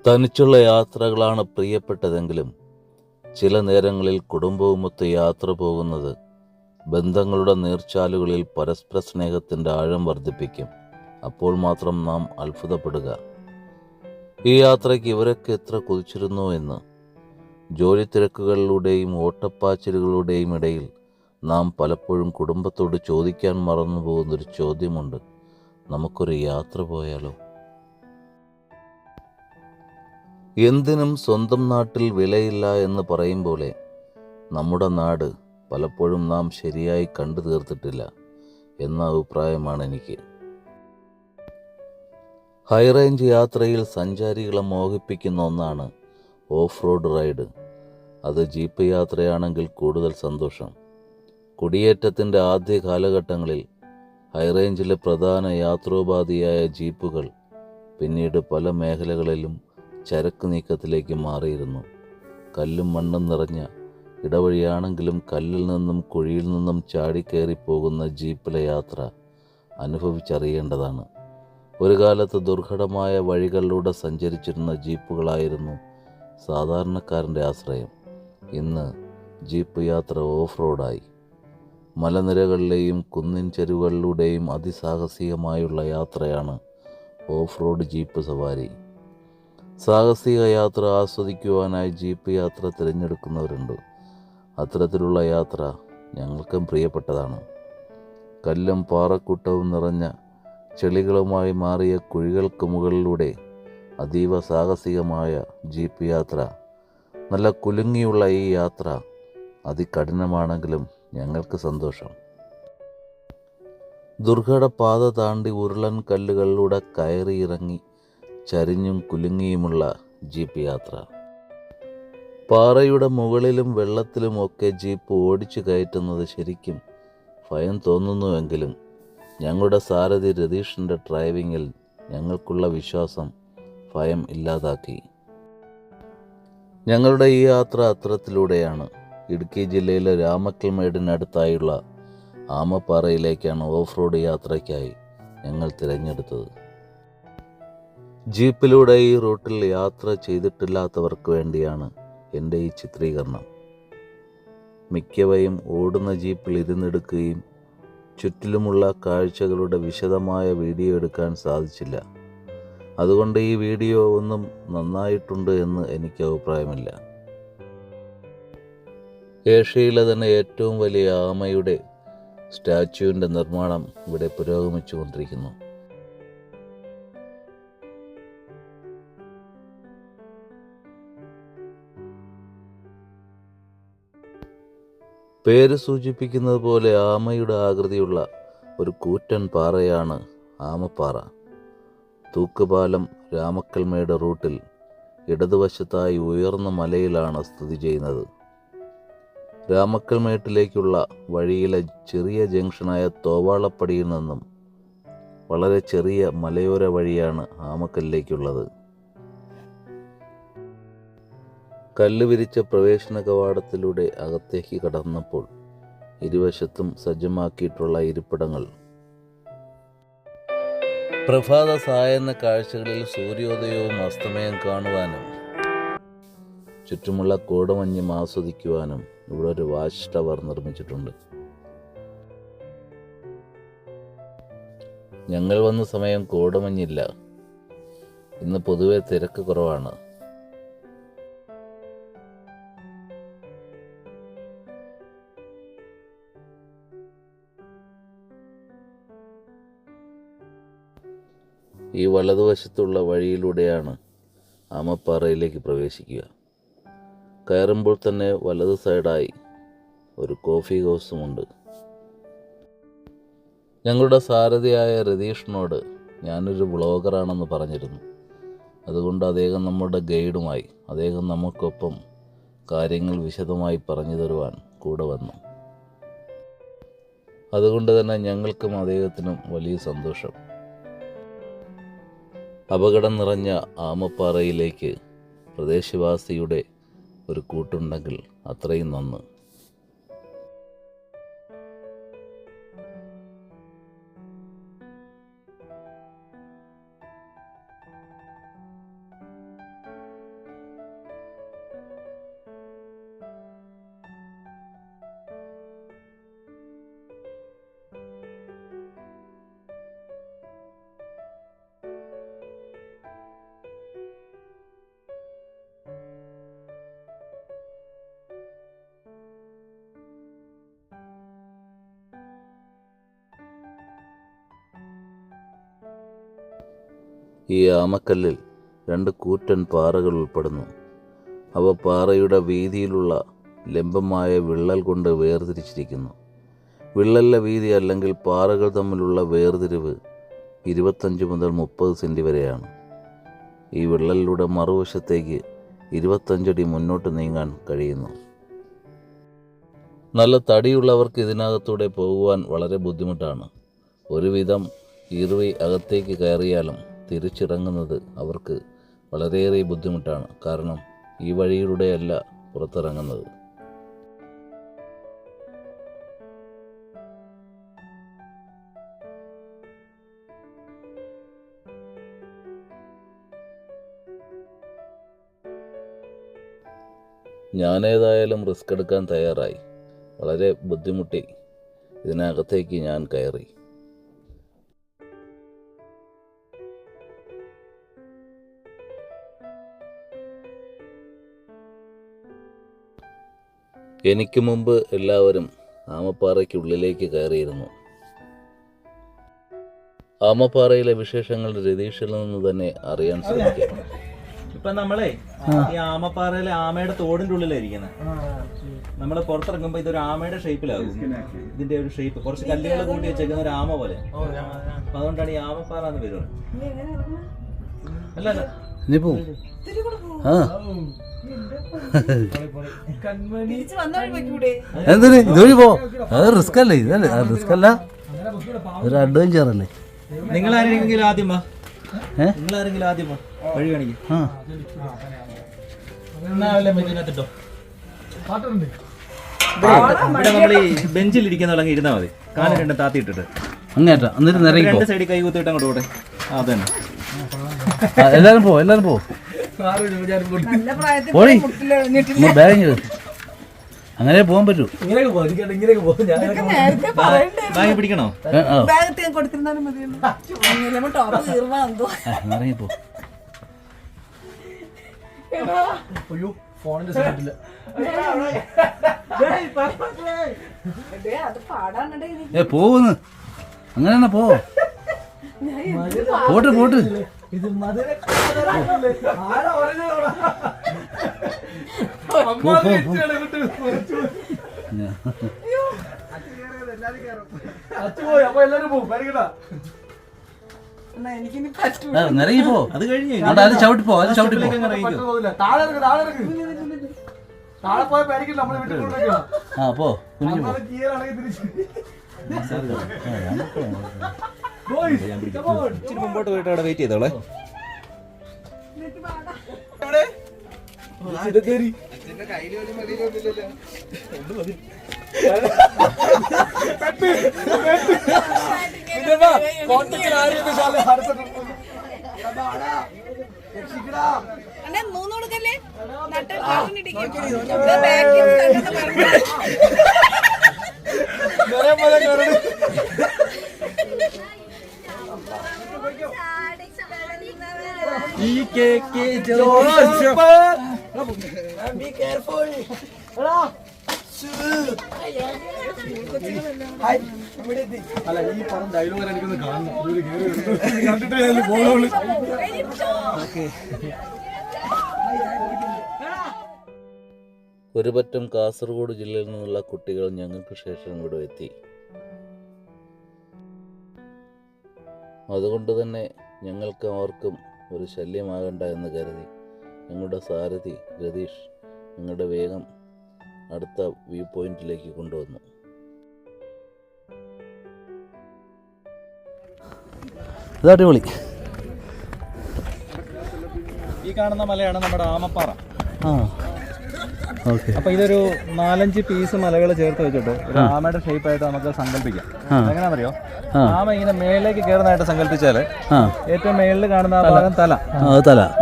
തനിച്ചുള്ള യാത്രകളാണ് പ്രിയപ്പെട്ടതെങ്കിലും ചില നേരങ്ങളിൽ കുടുംബവുമൊത്ത് യാത്ര പോകുന്നത് ബന്ധങ്ങളുടെ നീർച്ചാലുകളിൽ പരസ്പര സ്നേഹത്തിൻ്റെ ആഴം വർദ്ധിപ്പിക്കും. അപ്പോൾ മാത്രം നാം അത്ഭുതപ്പെടുക, ഈ യാത്രയ്ക്ക് ഇവരൊക്കെ എത്ര കൊതിച്ചിരുന്നു എന്ന്. ജോലി തിരക്കുകളിലൂടെയും ഓട്ടപ്പാച്ചിലുകളുടെയും ഇടയിൽ നാം പലപ്പോഴും കുടുംബത്തോട് ചോദിക്കാൻ മറന്നു പോകുന്നൊരു ചോദ്യമുണ്ട്: നമുക്കൊരു യാത്ര പോയാലോ? എന്തിനും സ്വന്തം നാട്ടിൽ വിലയില്ല എന്ന് പറയും പോലെ നമ്മുടെ നാട് പലപ്പോഴും നാം ശരിയായി കണ്ടു തീർത്തിട്ടില്ല എന്ന അഭിപ്രായമാണ് എനിക്ക്. ഹൈറേഞ്ച് യാത്രയിൽ സഞ്ചാരികളെ മോഹിപ്പിക്കുന്ന ഒന്നാണ് ഓഫ് റോഡ് റൈഡ്. അത് ജീപ്പ് യാത്രയാണെങ്കിൽ കൂടുതൽ സന്തോഷം. കുടിയേറ്റത്തിൻ്റെ ആദ്യ കാലഘട്ടങ്ങളിൽ ഹൈറേഞ്ചിലെ പ്രധാന യാത്രോപാധിയായ ജീപ്പുകൾ പിന്നീട് പല മേഖലകളിലും ചരക്ക് നീക്കത്തിലേക്ക് മാറിയിരുന്നു. കല്ലും മണ്ണും നിറഞ്ഞ ഇടവഴിയാണെങ്കിലും കല്ലിൽ നിന്നും കുഴിയിൽ നിന്നും ചാടിക്കയറി പോകുന്ന ജീപ്പിലെ യാത്ര അനുഭവിച്ചറിയേണ്ടതാണ്. ഒരു കാലത്ത് ദുർഘടമായ വഴികളിലൂടെ സഞ്ചരിച്ചിരുന്ന ജീപ്പുകളായിരുന്നു സാധാരണക്കാരൻ്റെ ആശ്രയം. ഇന്ന് ജീപ്പ് യാത്ര ഓഫ് റോഡായി. മലനിരകളിലെയും കുന്നിൻ ചെരുവുകളിലൂടെയും അതിസാഹസികമായുള്ള യാത്രയാണ് ഓഫ് റോഡ് ജീപ്പ് സവാരി. സാഹസിക യാത്ര ആസ്വദിക്കുവാനായി ജീപ്പ് യാത്ര തിരഞ്ഞെടുക്കുന്നവരുണ്ട്. അത്തരത്തിലുള്ള യാത്ര ഞങ്ങൾക്കും പ്രിയപ്പെട്ടതാണ്. കല്ലും പാറക്കൂട്ടവും നിറഞ്ഞ ചെളികളുമായി മാറിയ കുഴികൾക്ക് മുകളിലൂടെ അതീവ സാഹസികമായ ജീപ്പ് യാത്ര. നല്ല കുലുങ്ങിയുള്ള ഈ യാത്ര അതികഠിനമാണെങ്കിലും ഞങ്ങൾക്ക് സന്തോഷം. ദുർഘട പാത താണ്ടി ഉരുളൻ കല്ലുകളിലൂടെ കയറി ഇറങ്ങി ചരിഞ്ഞും കുലുങ്ങിയുമുള്ള ജീപ്പ് യാത്ര. പാറയുടെ മുകളിലും വെള്ളത്തിലും ഒക്കെ ജീപ്പ് ഓടിച്ചു കയറ്റുന്നത് ശരിക്കും ഭയം തോന്നുന്നുവെങ്കിലും ഞങ്ങളുടെ സാരഥി രതീഷിൻ്റെ ഡ്രൈവിങ്ങിൽ ഞങ്ങൾക്കുള്ള വിശ്വാസം ഭയം ഇല്ലാതാക്കി. ഞങ്ങളുടെ ഈ യാത്ര അത്തരത്തിലൂടെയാണ്. ഇടുക്കി ജില്ലയിലെ രാമക്കൽമേടിനടുത്തായുള്ള ആമപ്പാറയിലേക്കാണ് ഓഫ് റോഡ് യാത്രയ്ക്കായി ഞങ്ങൾ തിരഞ്ഞെടുത്തത്. ജീപ്പിലൂടെ ഈ റൂട്ടിൽ യാത്ര ചെയ്തിട്ടില്ലാത്തവർക്ക് വേണ്ടിയാണ് എൻ്റെ ഈ ചിത്രീകരണം. മിക്കവയും ഓടുന്ന ജീപ്പിൽ ഇരുന്നെടുക്കുകയും ചുറ്റിലുമുള്ള കാഴ്ചകളുടെ വിശദമായ വീഡിയോ എടുക്കാൻ സാധിച്ചില്ല. അതുകൊണ്ട് ഈ വീഡിയോ ഒന്നും നന്നായിട്ടുണ്ട് എന്ന് എനിക്ക് അഭിപ്രായമില്ല. ഏഷ്യയിലെ തന്നെ ഏറ്റവും വലിയ ആമയുടെ സ്റ്റാച്യുവിൻ്റെ നിർമ്മാണം ഇവിടെ പുരോഗമിച്ചു കൊണ്ടിരിക്കുന്നു. പേര് സൂചിപ്പിക്കുന്നത് പോലെ ആമയുടെ ആകൃതിയുള്ള ഒരു കൂറ്റൻ പാറയാണ് ആമപ്പാറ. തൂക്കുപാലം രാമക്കൽമേട് റൂട്ടിൽ ഇടതുവശത്തായി ഉയർന്ന മലയിലാണ് സ്ഥിതി ചെയ്യുന്നത്. രാമക്കൽമേട്ടിലേക്കുള്ള വഴിയിലെ ചെറിയ ജംഗ്ഷനായ തോവാളപ്പടിയിൽ നിന്നും വളരെ ചെറിയ മലയോര വഴിയാണ് ആമക്കല്ലിലേക്കുള്ളത്. കല്ല് വിരിച്ച പ്രവേശന കവാടത്തിലൂടെ അകത്തേക്ക് കടന്നപ്പോൾ ഇരുവശത്തും സജ്ജമാക്കിയിട്ടുള്ള ഇരിപ്പിടങ്ങൾ പ്രഭാത സായാഹ്ന കാഴ്ചകളിൽ സൂര്യോദയവും അസ്തമയം കാണുവാനും ചുറ്റുമുള്ള കോടമഞ്ഞും ആസ്വദിക്കുവാനും ഇവിടെ ഒരു വാച്ച് ടവർ നിർമ്മിച്ചിട്ടുണ്ട്. ഞങ്ങൾ വന്ന സമയം കോടമഞ്ഞില്ല. ഇന്ന് പൊതുവെ തിരക്ക് കുറവാണ്. ഈ വലതുവശത്തുള്ള വഴിയിലൂടെയാണ് ആമപ്പാറയിലേക്ക് പ്രവേശിക്കുക. കയറുമ്പോൾ തന്നെ വലത് സൈഡായി ഒരു കോഫി ഹൗസുമുണ്ട്. ഞങ്ങളുടെ സാരഥിയായ രതീഷിനോട് ഞാനൊരു വ്ളോഗറാണെന്ന് പറഞ്ഞിരുന്നു. അതുകൊണ്ട് അദ്ദേഹം നമ്മുടെ ഗൈഡുമായി, അദ്ദേഹം നമുക്കൊപ്പം കാര്യങ്ങൾ വിശദമായി പറഞ്ഞു തരുവാൻ കൂടെ വന്നു. അതുകൊണ്ട് തന്നെ ഞങ്ങൾക്കും അദ്ദേഹത്തിനും വലിയ സന്തോഷം. അപകടം നിറഞ്ഞ ആമപ്പാറയിലേക്ക് പ്രദേശവാസിയുടെ ഒരു കൂട്ടുണ്ടെങ്കിൽ അത്രയും നന്ന്. ഈ ആമക്കല്ലിൽ 2 കൂറ്റൻ പാറകൾ ഉൾപ്പെടുന്നു. അവ പാറയുടെ വീതിയിലുള്ള ലംബമായ വിള്ളൽ കൊണ്ട് വേർതിരിച്ചിരിക്കുന്നു. വിള്ളലിലെ വീതി അല്ലെങ്കിൽ പാറകൾ തമ്മിലുള്ള വേർതിരിവ് 25 മുതൽ 30 സെൻറ്റി വരെയാണ്. ഈ വിള്ളലിലൂടെ മറുവശത്തേക്ക് 25 അടി മുന്നോട്ട് നീങ്ങാൻ കഴിയുന്നു. നല്ല തടിയുള്ളവർക്ക് ഇതിനകത്തൂടെ പോകുവാൻ വളരെ ബുദ്ധിമുട്ടാണ്. ഒരുവിധം ഇറുവി അകത്തേക്ക് കയറിയാലും തിരിച്ചിറങ്ങുന്നത് അവർക്ക് വളരെയേറെ ബുദ്ധിമുട്ടാണ്. കാരണം ഈ വഴിയിലൂടെയല്ല പുറത്തിറങ്ങുന്നത്. ഞാനേതായാലും റിസ്ക് എടുക്കാൻ തയ്യാറായി. വളരെ ബുദ്ധിമുട്ടി ഇതിനകത്തേക്ക് ഞാൻ കയറി. എനിക്ക് മുമ്പ് എല്ലാവരും ആമപ്പാറയ്ക്കുള്ളിലേക്ക് കയറിയിരുന്നു. ആമപ്പാറയിലെ വിശേഷങ്ങൾ രതീഷിൽ നിന്ന് തന്നെ അറിയാൻ ശ്രമിക്കാം. ഇപ്പൊ നമ്മളെ ഈ ആമപ്പാറയിലെ ആമയുടെ തോടിന്റെ ഉള്ളിലായിരിക്കുന്നത്. നമ്മള് പുറത്തിറങ്ങുമ്പോ ഇതൊരു ആമയുടെ ഷേപ്പിലാകും. ഇതിന്റെ ഒരു ഷേപ്പ് കുറച്ച് കല്ലുകൾ കൂട്ടി വെച്ചേക്കുന്ന ഒരു ആമ പോലെ. അപ്പൊ അതുകൊണ്ടാണ് ഈ ആമപ്പാറ എന്ന് പേര്. അല്ല എന്തിന് ഇതുവഴി പോ. അത് റിസ്ക് അല്ലേ? ഇതല്ലേ റിസ്ക് അല്ല, ഒരു അഡ്വഞ്ചർ അല്ലേ? നിങ്ങൾ ആരെങ്കിലും ആദ്യം വാ. നിങ്ങളാരെങ്കിലും ആദ്യം വാ, വഴി കാണിക്കും. ഇവിടെ നമ്മൾ ഈ ബെഞ്ചിൽ ഇരിക്കുന്ന ഇരുന്നാ മതി. കാലം രണ്ടും താത്തിയിട്ടിട്ട് അങ്ങേറ്റാ. എന്നിട്ട് നിറങ്ങി 2 സൈഡിൽ കൈ കുത്തിയിട്ട് അങ്ങോട്ട് പോട്ടെ. അതന്നെ എല്ലാരും പോ, എല്ലാരും പോ. പോടി ബാഗ് അങ്ങനെ പോകാൻ പറ്റൂ. ബാഗ് പിടിക്കണോ? ഇറങ്ങിപ്പോ. പോവുന്ന് അങ്ങനെ തന്നെ പോ. പോട്ട് പോട്ട്. നിറങ്ങിപ്പോ. അത് കഴിഞ്ഞ് അത് ചവിട്ടിപ്പോ, അത് ചവിട്ടിപ്പോ. ആ പോ, കുഞ്ഞു പോ. ഇച്ചിരി മുമ്പോട്ട് പോയിട്ട് അവിടെ വെയിറ്റ് ചെയ്തോളെ. അല്ല ഈ പടം ഡയലോഗ് എനിക്കൊന്ന് കാണണം. ഒരു പറ്റം കാസർഗോഡ് ജില്ലയിൽ നിന്നുള്ള കുട്ടികൾ ഞങ്ങൾക്ക് ശേഷം ഇവിടെ എത്തി. അതുകൊണ്ട് തന്നെ ഞങ്ങൾക്ക് അവർക്കും ഒരു ശല്യമാകണ്ട എന്ന് കരുതി ഞങ്ങളുടെ സാരഥി രതീഷ് ഞങ്ങളുടെ വേഗം അടുത്ത വ്യൂ പോയിന്റിലേക്ക് കൊണ്ടുവന്നു. അടിപൊളി. ഈ കാണുന്ന മലയാണ് നമ്മുടെ ആമപ്പാറ. ഓക്കെ. അപ്പൊ ഇതൊരു 4-5 പീസ് മലകൾ ചേർത്ത് വെച്ചിട്ട് ഒരു ആമയുടെ ഷേപ്പ് ആയിട്ട് നമുക്ക് സങ്കല്പിക്കാം. എങ്ങനെയാണെന്നറിയോ? ആമ ഇങ്ങനെ മേളിലേക്ക് കയറുന്നതായിട്ട് സങ്കല്പിച്ചാല് ഏറ്റവും മേളിൽ കാണുന്ന ആ ഭാഗം തല,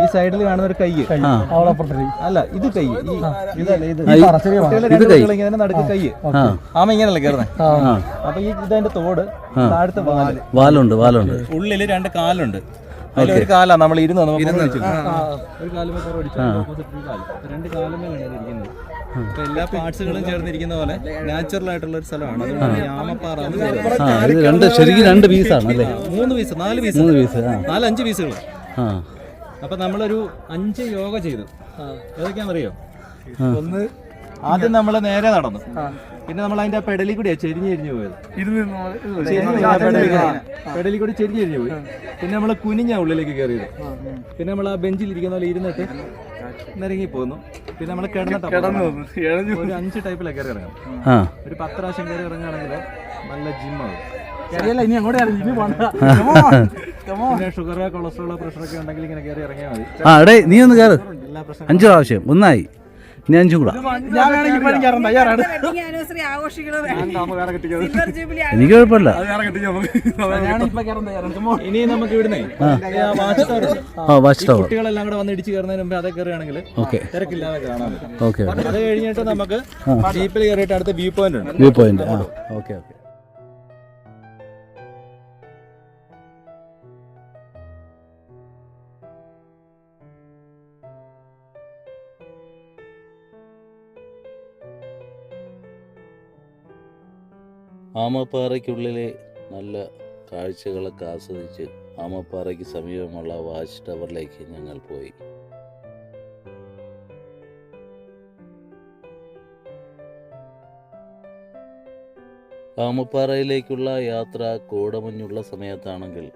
ഈ സൈഡിൽ കാണുന്ന ഒരു കൈ, അല്ല ഇത് കൈ, ഇങ്ങനെ നടുക്ക് കൈ. ആമ ഇങ്ങനല്ലേ കയറുന്നത്. അപ്പൊ ഈ ഇതതിന്റെ തോട്, താഴത്തെ വാലുണ്ട്, ഉള്ളില് 2 കാലുണ്ട്. അതിലൊരു കാലാ നമ്മൾ ഒരു കാലുമേ പുറടിച്ചു, 2 കാലുമേലാണ് ഇരിക്കുന്നത്. അപ്പൊ എല്ലാ പാർട്സുകളും ചേർന്നിരിക്കുന്ന പോലെ നാച്ചുറൽ ആയിട്ടുള്ള ഒരു സ്ഥലമാണ്. അതുകൊണ്ട് ആമപ്പാറ. 2 പീസാണ് അല്ലേ? 3 പീസ്, 4 പീസ്, 4-5 പീസുകൾ. അപ്പൊ നമ്മളൊരു 5 യോഗ ചെയ്തു. ഏതൊക്കെയാണെന്നറിയോ? ഒന്ന്, ആദ്യം നമ്മൾ നേരെ നടന്നു. പിന്നെ നമ്മൾ അതിന്റെ പെടലിൽ കൂടിയാ ചെരിഞ്ഞു പോയത്. പെടലിൽ കൂടി ചെരിഞ്ഞു പോയി. പിന്നെ നമ്മൾ കുനിഞ്ഞ ഉള്ളിലേക്ക് കയറിയത്. പിന്നെ നമ്മൾ ആ ബെഞ്ചിൽ ഇരിക്കുന്ന പോലെ ഇരുന്നിട്ട് നിരങ്ങി പോന്നു. പിന്നെ നമ്മൾ കിടന്നു ഒരു 5 ടൈപ്പിലൊക്കെ കയറി ഇറങ്ങാം. ഒരു 10 പ്രാവശ്യം കയറി ഇറങ്ങുകയാണെങ്കിൽ നല്ല ജിമ്മാകും. പിന്നെ ഷുഗർ, കൊളസ്ട്രോൾ, പ്രഷറൊക്കെ ഉണ്ടെങ്കിൽ ഇങ്ങനെ കയറി ഇറങ്ങിയാൽ മതി. നീ ഒന്ന് കയറ്. 5 പ്രാവശ്യം 1 ഇനി 5 കൂടാ. എനിക്ക് കുഴപ്പമില്ല. ഇനി നമുക്ക് ഇവിടുന്നേ വാച്ച് ടവർ കുട്ടികളെല്ലാം കൂടെ വന്ന് ഇടിച്ച് കയറുന്നതിന് മുമ്പ് അതേ കയറുകയാണെങ്കിൽ തിരക്കില്ലാതെ കാണാൻ പറ്റും. ഓക്കെ. അത് കഴിഞ്ഞിട്ട് നമുക്ക് ജീപ്പിൽ കയറിയിട്ട് അടുത്ത വ്യൂ പോയിന്റ് ഉണ്ട്. View point. ഓക്കെ. ആമപ്പാറയ്ക്കുള്ളിലെ നല്ല കാഴ്ചകളൊക്കെ ആസ്വദിച്ച് ആമപ്പാറയ്ക്ക് സമീപമുള്ള വാച്ച് ടവറിലേക്ക് ഞങ്ങൾ പോയി. ആമപ്പാറയിലേക്കുള്ള യാത്ര കോടമഞ്ഞുള്ള സമയത്താണെങ്കിൽ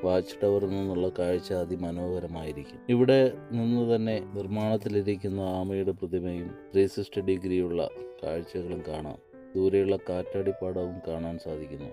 വാച്ച് ടവറിൽ നിന്നുള്ള കാഴ്ച അതിമനോഹരമായിരിക്കും. ഇവിടെ നിന്ന് തന്നെ നിർമ്മാണത്തിലിരിക്കുന്ന ആമയുടെ പ്രതിമയും 360 ഡിഗ്രിയുള്ള കാഴ്ചകളും കാണാം. ദൂരെയുള്ള കാറ്റാടിപ്പാടവും കാണാൻ സാധിക്കുന്നു.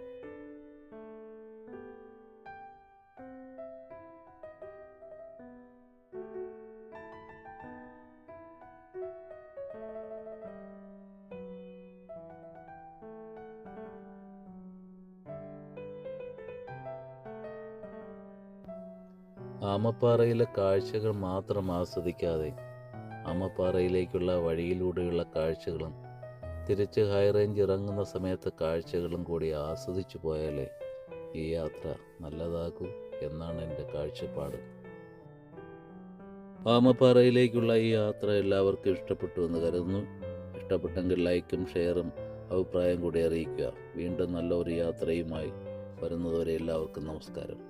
ആമപ്പാറയിലെ കാഴ്ചകൾ മാത്രം ആസ്വദിക്കാതെ ആമപ്പാറയിലേക്കുള്ള വഴിയിലൂടെയുള്ള കാഴ്ചകളും തിരിച്ച് ഹൈ റേഞ്ച് ഇറങ്ങുന്ന സമയത്തെ കാഴ്ചകളും കൂടി ആസ്വദിച്ചു പോയാലേ ഈ യാത്ര നല്ലതാകൂ എന്നാണ് എൻ്റെ കാഴ്ചപ്പാട്. ആമപ്പാറയിലേക്കുള്ള ഈ യാത്ര എല്ലാവർക്കും ഇഷ്ടപ്പെട്ടു എന്ന് കരുതുന്നു. ഇഷ്ടപ്പെട്ടെങ്കിൽ ലൈക്കും ഷെയറും അഭിപ്രായം കൂടി അറിയിക്കുക. വീണ്ടും നല്ല ഒരു യാത്രയുമായി വരുന്നതുവരെ എല്ലാവർക്കും നമസ്കാരം.